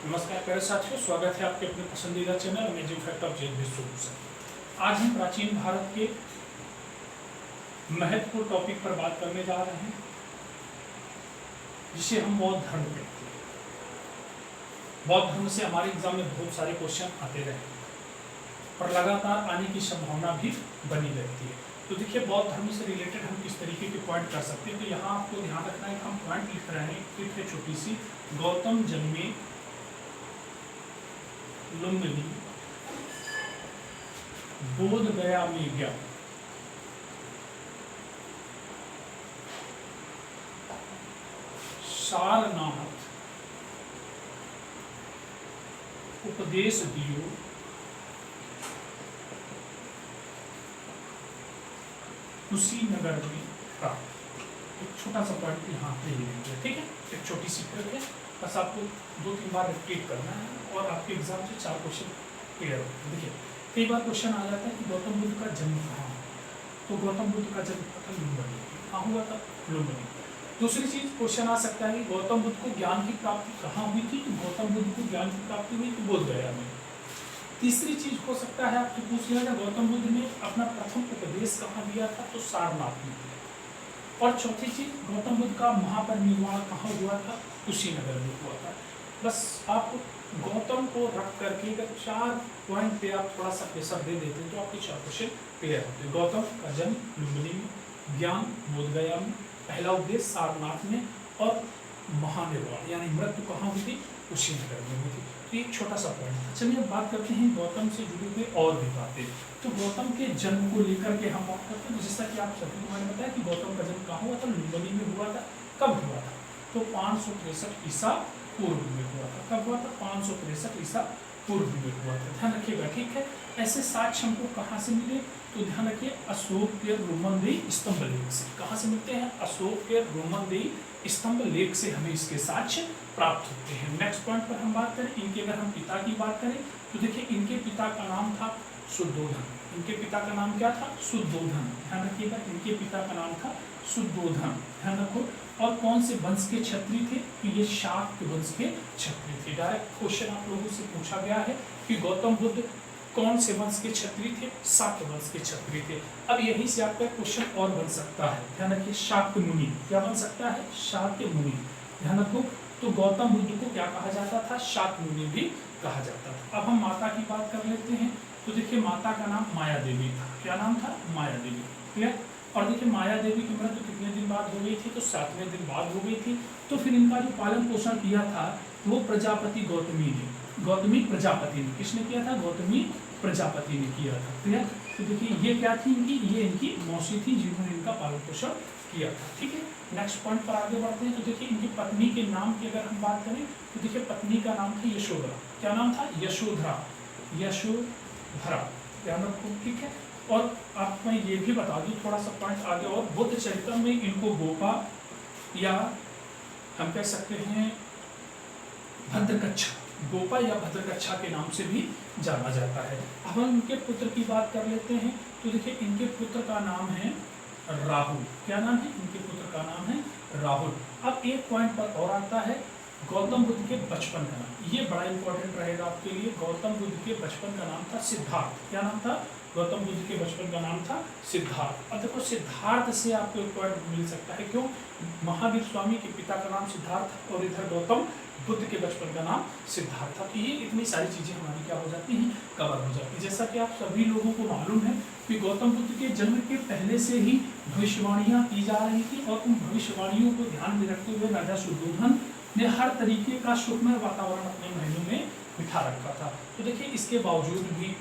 नमस्कार प्यारे साथियों, स्वागत है आपके अपने पसंदीदा channel amazing fact of JSB solution. आज हम प्राचीन भारत के महत्वपूर्ण टॉपिक पर बात करने जा रहे हैं, जिसे हम बौद्ध धर्म कहते हैं। बौद्ध धर्म से हमारे एग्जाम में बहुत सारे क्वेश्चन आते रहे और लगातार आने की संभावना भी बनी रहती है। तो देखिए, बौद्ध धर्म से रिलेटेड हम किस तरीके के पॉइंट कर सकते हैं। तो यहाँ आपको ध्यान रखना है कि हम पॉइंट लिख रहे हैं, ट्रिक है छोटी सी। गौतम जन्मे लुम्बिनी, बोध गया में ज्ञान, सारनाथ उपदेश दियो, कुशीनगर में प्राप्त। एक छोटा सा पॉइंट यहाँ पे ले लीजिए, ठीक है। एक छोटी सी ट्रिक है, बस आपको 2-3 बार रिपीट करना है और आपके एग्जाम से 4 क्वेश्चन क्लियर हो। देखिए, कई बार क्वेश्चन आ जाता है कि गौतम बुद्ध का जन्म कहाँ हुआ। तो गौतम बुद्ध का जन्म था लुम्बिनी। कहाँ हुआ था? लुम्बिनी। दूसरी चीज क्वेश्चन आ सकता है कि गौतम बुद्ध को ज्ञान की प्राप्ति कहाँ हुई थी। तो गौतम बुद्ध को ज्ञान की प्राप्ति हुई तो बोध गया में। तीसरी चीज हो सकता है आपसे पूछ लिया था, गौतम बुद्ध ने अपना प्रथम उपदेश कहाँ दिया था। तो सारनाथ में। और चौथी चीज, गौतम बुद्ध का महापरिनिर्वाण कहाँ हुआ था। कुशीनगर में हुआ था। बस आप गौतम को रख करके अगर 4 पॉइंट पे आप थोड़ा सा प्रेशर दे देते तो आपके 4 क्वेश्चन क्लियर होते। गौतम का जन्म लुम्बिनी में, ज्ञान बोधगया में, पहला उपदेश सारनाथ में, और महानिर्वाण यानी मृत्यु कहाँ हुई थी। कुशीनगर में हुई थी। तो एक छोटा सा पॉइंट था। चलिए अब बात करते हैं गौतम से जुड़ी हुई और भी बातें। तो गौतम के जन्म को लेकर के हम बात करते हैं। जैसा कि आप सभी को मैंने बताया कि गौतम का जन्म कहाँ हुआ था। लुम्बिनी में हुआ था। कब हुआ था? तो 563 ईसा पूर्व में हुआ था। कब हुआ था? 563 ईसा पूर्व में हुआ था। ध्यान रखिएगा, ठीक है। ऐसे साक्ष्य हमको कहाँ से मिले? तो ध्यान रखिए, अशोक के रोमनदेही स्तंभ लेख से। कहाँ से मिलते हैं? अशोक के रोमनदेही स्तंभ लेख से हमें इसके साक्ष्य प्राप्त होते हैं। नेक्स्ट पॉइंट पर हम बात करें, इनके अगर हम पिता की बात करें तो देखिए, इनके पिता का नाम था शुद्धोधन। इनके पिता का नाम क्या था? शुद्धोधन। ध्यान रखिएगा, इनके पिता का नाम था शुद्धोधन। ध्यान रखो। और कौन से वंश के क्षत्रिय थे? तो ये शाक्य वंश के क्षत्रिय थे। डायरेक्ट क्वेश्चन आप लोगों से पूछा गया है कि गौतम बुद्ध कौन से वंश के क्षत्रिय थे? शाक्य वंश के क्षत्रिय थे। अब यहीं से आपका क्वेश्चन और बन सकता है। ध्यान रखिए, शाक्य मुनि। क्या बन सकता है? शाक्य मुनि। ध्यान रखो। तो गौतम बुद्ध को क्या कहा जाता था? शाक्य मुनि भी कहा जाता था। अब हम माता की बात कर लेते हैं। तो देखिए, माता का नाम माया देवी था। क्या नाम था? माया देवी। क्लियर। और देखिए, माया देवी की मृत्यु कितने दिन बाद हो गई थी? तो 7वें दिन बाद हो गई थी। तो फिर इनका जो पालन पोषण किया था वो प्रजापति गौतमी ने, गौतमी प्रजापति ने। किसने किया था? गौतमी प्रजापति ने किया था। क्लियर। तो देखिए, ये क्या थी इनकी? ये इनकी मौसी थी जिन्होंने इनका पालन पोषण किया था। ठीक है। नेक्स्ट पॉइंट पर आगे बढ़ते हैं। तो देखिए, इनकी पत्नी के नाम की अगर हम बात करें तो देखिए, पत्नी का नाम था यशोधरा। क्या नाम था? यशोधरा। यशोधरा। ध्यान रखो, ठीक है। और आपको मैं ये भी बता दूं थोड़ा सा पॉइंट आगे, और बुद्ध चरित्र में इनको गोपा या हम कह सकते हैं भद्रकच्छा, गोपा या भद्रकच्छा के नाम से भी जाना जाता है। अब हम इनके पुत्र की बात कर लेते हैं। तो देखिए, इनके पुत्र का नाम है राहुल। क्या नाम है? इनके पुत्र का नाम है राहुल। अब एक पॉइंट पर और आता है, गौतम बुद्ध के बचपन का नाम। ये बड़ा इंपॉर्टेंट रहेगा आपके लिए। गौतम बुद्ध के बचपन का नाम था सिद्धार्थ। क्या नाम था? गौतम बुद्ध के बचपन का नाम था सिद्धार्थ। अब देखो, सिद्धार्थ से आपको एक पॉइंट मिल सकता है। क्यों? महावीर स्वामी के पिता का नाम सिद्धार्थ और इधर गौतम बुद्ध के बचपन का नाम सिद्धार्थ था। तो ये इतनी सारी चीजें हमारी क्या हो जाती हैं? कवर हो जाती है। जैसा कि आप सभी लोगों को मालूम है कि गौतम बुद्ध के जन्म के पहले से ही भविष्यवाणियां की जा रही थी, और उन भविष्यवाणियों को ध्यान में रखते हुए राजा शुद्धोधन ने हर तरीके का सुखमय वातावरण अपने महलों में बिठा रखा था। तो देखिए, इसके बावजूद भी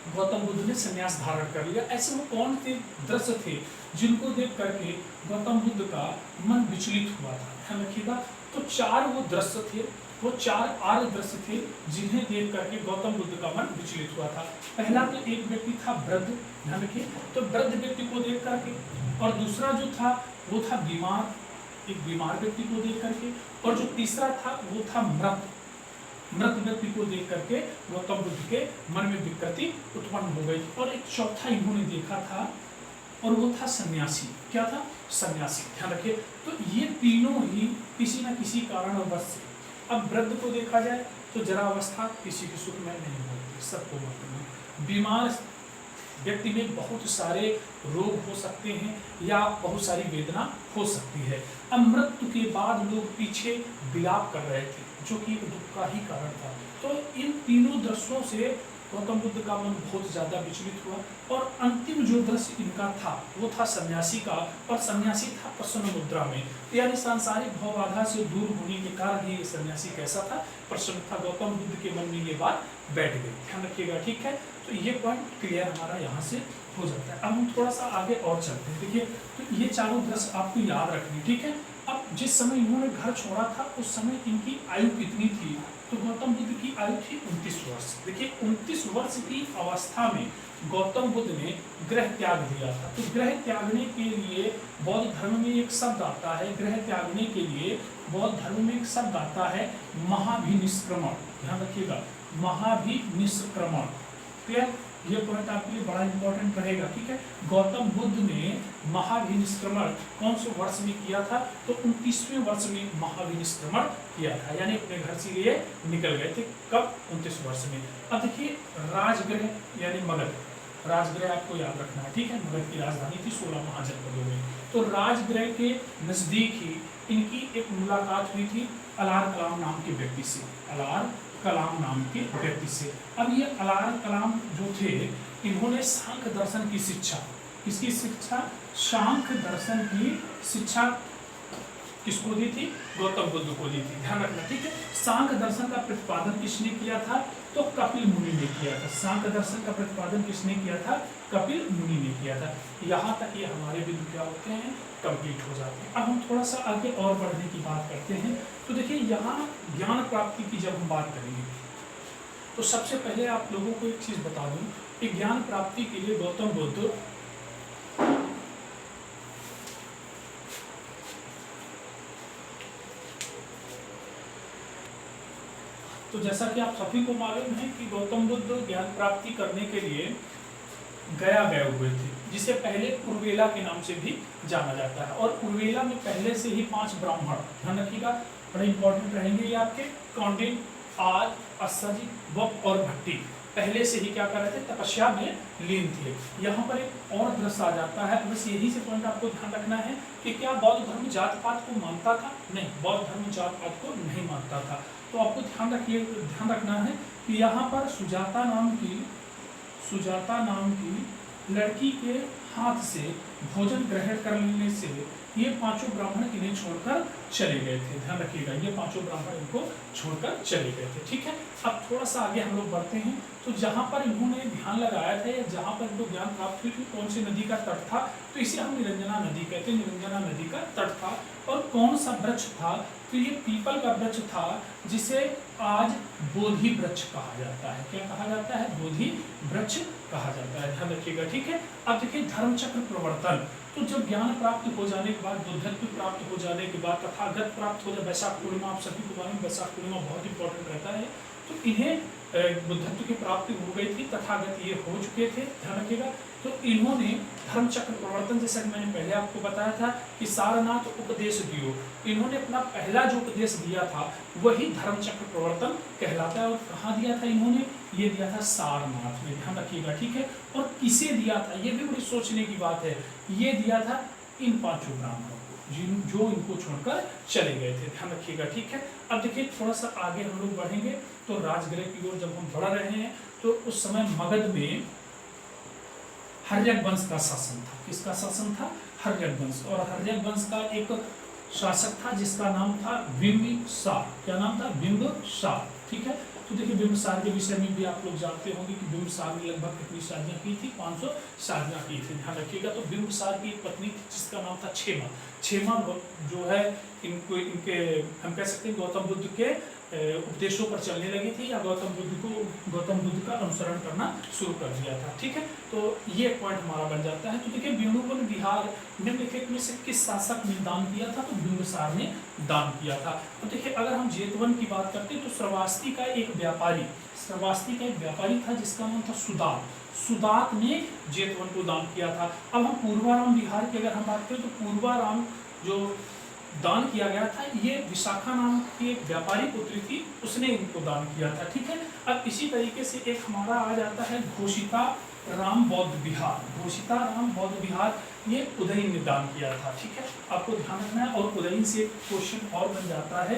गौतम बुद्ध ने संन्यास धारण कर लिया। ऐसे वो कौन से दृश्य थे जिनको देख करके गौतम बुद्ध का मन विचलित हुआ था? ध्यान रखिएगा। तो 4 वो दृश्य थे, वो 4 आर्य दृश्य थे जिन्हें देख करके गौतम बुद्ध का मन विचलित हुआ था। पहला तो एक व्यक्ति था वृद्ध। ध्यान रखिए, तो वृद्ध व्यक्ति को देख करके, और दूसरा जो था वो था बीमार, एक बीमार व्यक्ति को देख करके, और जो तीसरा था वो था मृत व्यक्ति को देख करके गौतम बुद्ध के मन में विकृति उत्पन्न हो गई। और एक चौथा इन्होंने देखा था, और वो था सन्यासी। क्या था? सन्यासी। ध्यान रखिए। तो ये तीनों ही किसी न किसी कारणवश से अब वृद्ध को देखा जाए तो जरा अवस्था किसी की सुख में नहीं होती, सबको मतलब बीमार व्यक्ति में बहुत सारे रोग हो सकते हैं या बहुत सारी वेदना हो सकती है। अब मृत्यु के बाद लोग पीछे विलाप कर रहे थे, जो कि एक दुख का ही कारण था। तो इन तीनों दृश्यों से गौतम बुद्ध का मन बहुत ज्यादा विचलित हुआ और अंतिम जो दृश्य इनका था वो था सन्यासी का, और सन्यासी था प्रसन्न मुद्रा में, यानी सांसारिक भवबाधा से दूर होने के कारण ही ये सन्यासी कैसा था, प्रसन्न था। गौतम बुद्ध के मन में ये बात बैठ गई, ध्यान रखिएगा, ठीक है। तो ये पॉइंट क्लियर हमारा यहाँ से हो जाता है। अब हम थोड़ा सा आगे और चलते हैं। देखिए, तो ये चारों दृश्य आपको याद रखनी, ठीक है। अब जिस समय इन्होंने घर छोड़ा था उस समय इनकी आयु कितनी थी, तो गौतम बुद्ध की आयु थी 29 वर्ष। देखिए 29 वर्ष की अवस्था में गौतम बुद्ध ने गृह त्याग दिया था। तो गृह त्यागने के लिए बौद्ध धर्म में एक शब्द आता है, गृह त्यागने के लिए बौद्ध धर्म में एक शब्द आता है महाभिनिष्क्रमण, ध्यान रखिएगा, महाभिनिष्क्रमण। क्लियर, ये पॉइंट आपके लिए बड़ा इंपॉर्टेंट रहेगा, ठीक है। गौतम बुद्ध ने महाभिनिष्क्रमण कौन से वर्ष में किया था, तो 29वें वर्ष में महाभिनिष्क्रमण किया था, यानी अपने घर से ये निकल गए थे। कब, 29 वर्ष में। अब देखिए राजगृह यानी मगध, राजगृह आपको याद रखना है, ठीक है। मगध की राजधानी थी 16 महाजनपदों में। तो राजगृह के नजदीक ही इनकी एक मुलाकात हुई थी अलार कलाम नाम के व्यक्ति से, अलार कलाम नाम के व्यक्ति से। अब ये अलार कलाम जो थे, इन्होंने सांख्य दर्शन की शिक्षा, किसकी शिक्षा, सांख्य दर्शन की शिक्षा किसको दी थी, गौतम बुद्ध को दी थी, ध्यान रखना, ठीक है। सांख्य दर्शन का प्रतिपादन किसने किया था, तो कपिल मुनि ने किया था। सांख्य दर्शन का प्रतिपादन किसने किया था, कपिल मुनि ने किया था। यहाँ तक ये हमारे बिंदु क्या होते हैं, कंप्लीट हो जाते हैं। अब हम थोड़ा सा आगे और बढ़ने की बात करते हैं। तो देखिए यहाँ ज्ञान प्राप्ति की जब हम बात करेंगे तो सबसे पहले आप लोगों को एक चीज बता दूं कि ज्ञान प्राप्ति के लिए गौतम बुद्ध तो जैसा कि आप सभी को मालूम है कि गौतम बुद्ध ज्ञान प्राप्ति करने के लिए गया गए हुए थे, जिसे पहले उर्वेला के नाम से भी जाना जाता है। और उर्वेला में पहले से ही 5 ब्राह्मण, ध्यान रखिएगा, बड़े इंपॉर्टेंट रहेंगे ये आपके, कौंडिन्य, आज, अस्सजी, वप और भट्टी, पहले से ही क्या कर रहे थे, तपस्या में लीन थे। यहाँ पर एक और दृश्य आ जाता है, बस यही से पॉइंट आपको ध्यान रखना है कि क्या बौद्ध धर्म जात पात को मानता था, नहीं, बौद्ध धर्म जात पात को नहीं मानता था। तो आपको ध्यान रखना है कि यहाँ पर सुजाता नाम की लड़की के हाथ से भोजन ग्रहण कर लेने से ये 5 ब्राह्मण इन्हें छोड़कर चले गए थे, ध्यान रखिएगा, ये 5 ब्राह्मण इनको छोड़कर चले गए थे, ठीक है। अब थोड़ा सा आगे हम लोग बढ़ते हैं। तो जहाँ पर इन्होंने ध्यान लगाया था या जहाँ पर इनको ज्ञान प्राप्त हुई थी, कौन सी नदी का तट था, तो इसे हम निरंजना नदी कहते हैं, निरंजना नदी का तट था। और कौन सा वृक्ष था, तो ये पीपल का वृक्ष था, जिसे आज बोधि वृक्ष कहा जाता है। क्या कहा जाता है, बोधि वृक्ष कहा जाता है, ध्यान रखिएगा, ठीक है। अब देखिए धर्मचक्र प्रवर्तन, तो जब ज्ञान प्राप्त हो जाने के बाद, बुद्धत्व प्राप्त हो जाने के बाद, तथागत प्राप्त हो जाए, वैशाख पूर्णिमा आप सभी को मालूम, वैशाख पूर्णिमा बहुत इंपॉर्टेंट रहता है। तो इन्हें बुद्धत्व की प्राप्ति हो गई थी, तथागत ये हो चुके थे, ध्यान रखिएगा। तो इन्होंने धर्मचक्र प्रवर्तन, जैसा कि मैंने पहले आपको बताया था कि सारनाथ उपदेश दियो, इन्होंने अपना पहला जो उपदेश दिया था वही धर्मचक्र प्रवर्तन कहलाता है। और कहाँ दिया था इन्होंने, ये दिया था सारनाथ में, ध्यान रखिएगा, ठीक है। और किसे दिया था, ये भी बड़ी सोचने की बात है, ये दिया था इन 5 ब्राह्मणों को, जो इनको छोड़कर चले गए थे, ध्यान रखिएगा, ठीक है। अब देखिए थोड़ा सा आगे हम लोग बढ़ेंगे। तो राजगृह की ओर जब हम बढ़ रहे हैं तो उस समय मगध में हर्यक वंश का शासन था। किसका शासन था, हर्यक वंश। और हर्यक वंश का एक शासक था जिसका नाम था बिंबिसार। क्या नाम था, बिंबिसार, ठीक है। तो देखिए बिंबिसार के विषय में भी आप लोग जानते होंगे कि बिंबिसार ने लगभग कितनी शादियां की थी, 500 शादियां की थी, ध्यान रखिएगा। तो बिंबिसार की एक पत्नी थी जिसका नाम था क्षेमा। क्षेमा जो है इनके हम कह सकते हैं गौतम बुद्ध के उपदेशों पर चलने लगी थी, या गौतम बुद्ध का अनुसरण करना शुरू कर दिया था, ठीक है। तो ये पॉइंट हमारा बन जाता है। तो देखिए वेणुवन विहार निम्नलिखित में से किस शासक ने दान किया था, तो बिंबिसार ने दान किया था। तो देखिए अगर हम जेतवन की बात करते हैं तो श्रवास्ती का एक व्यापारी था जिसका नाम था सुदात ने जेतवन को दान किया था। अब हम पूर्वाराम बिहार की अगर हम बात करें तो पूर्वाराम जो दान किया गया था। ये विशाखा नाम की एक व्यापारी पुत्री थी, उसने इनको दान किया था। ठीक है, अब इसी तरीके से एक हमारा आ जाता है घोषिता राम बौद्ध विहार। घोषिता राम बौद्ध विहार ये उदयन ने दान किया था। ठीक है, आपको ध्यान रखना है। और उदयन से एक क्वेश्चन और बन जाता है,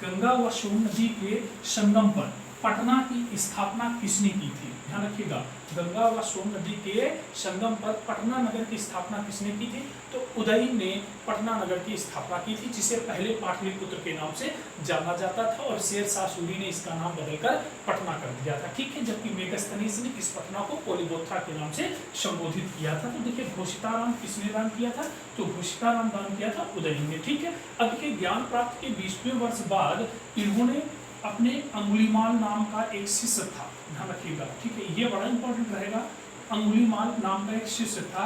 गंगा व सोन नदी के संगम पर पटना की स्थापना किसने की थी? ध्यान रखिएगा, गंगा व सोन नदी के संगम पर पटना नगर की स्थापना किसने की थी? तो उदयन ने पटना नगर की स्थापना की थी, जिसे पहले पाटलिपुत्र के नाम से जाना जाता था और शेर शाह सूरी ने इसका नाम बदलकर पटना कर दिया था। ठीक है, जबकि मेगस्थनीज ने इस पटना को पोलिबोथ्रा के नाम से संबोधित किया था। तो देखिए घोषिताराम किसने दान किया था? तो घोषिताराम दान किया था उदयन ने। ठीक है, अब देखिए ज्ञान प्राप्त के 20वें वर्ष बाद इन्होंने अपने अंगुलीमाल नाम का एक शिष्य था, ध्यान रखिएगा। ठीक है, ये बड़ा इंपॉर्टेंट रहेगा। अंगुलीमाल नाम का एक शिष्य था।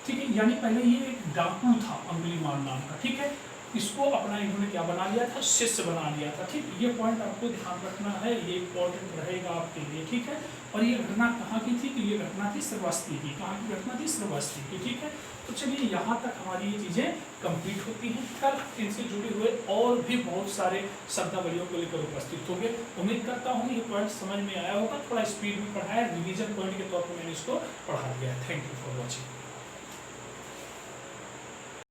ठीक है, यानी पहले ये एक डाकू था अंगुलीमाल नाम का। ठीक है, इसको अपना इन्होंने क्या बना लिया था? शिष्य बना लिया था। ठीक, ये पॉइंट आपको ध्यान रखना है, ये इंपॉर्टेंट रहेगा आपके लिए। ठीक है, और ये घटना कहाँ की थी? तो ये घटना थी श्रावस्ती की। कहाँ की घटना थी? श्रावस्ती की। ठीक है, तो चलिए यहाँ तक हमारी ये चीजें कंप्लीट होती हैं। कल इनसे जुड़े हुए और भी बहुत सारे शब्दावलियों को लेकर उपस्थित होंगे। उम्मीद करता हूँ ये पॉइंट समझ में आया होगा। थोड़ा स्पीड में पढ़ाया, रिवीजन पॉइंट के तौर पर मैंने इसको पढ़ा दिया है। Thank you for watching.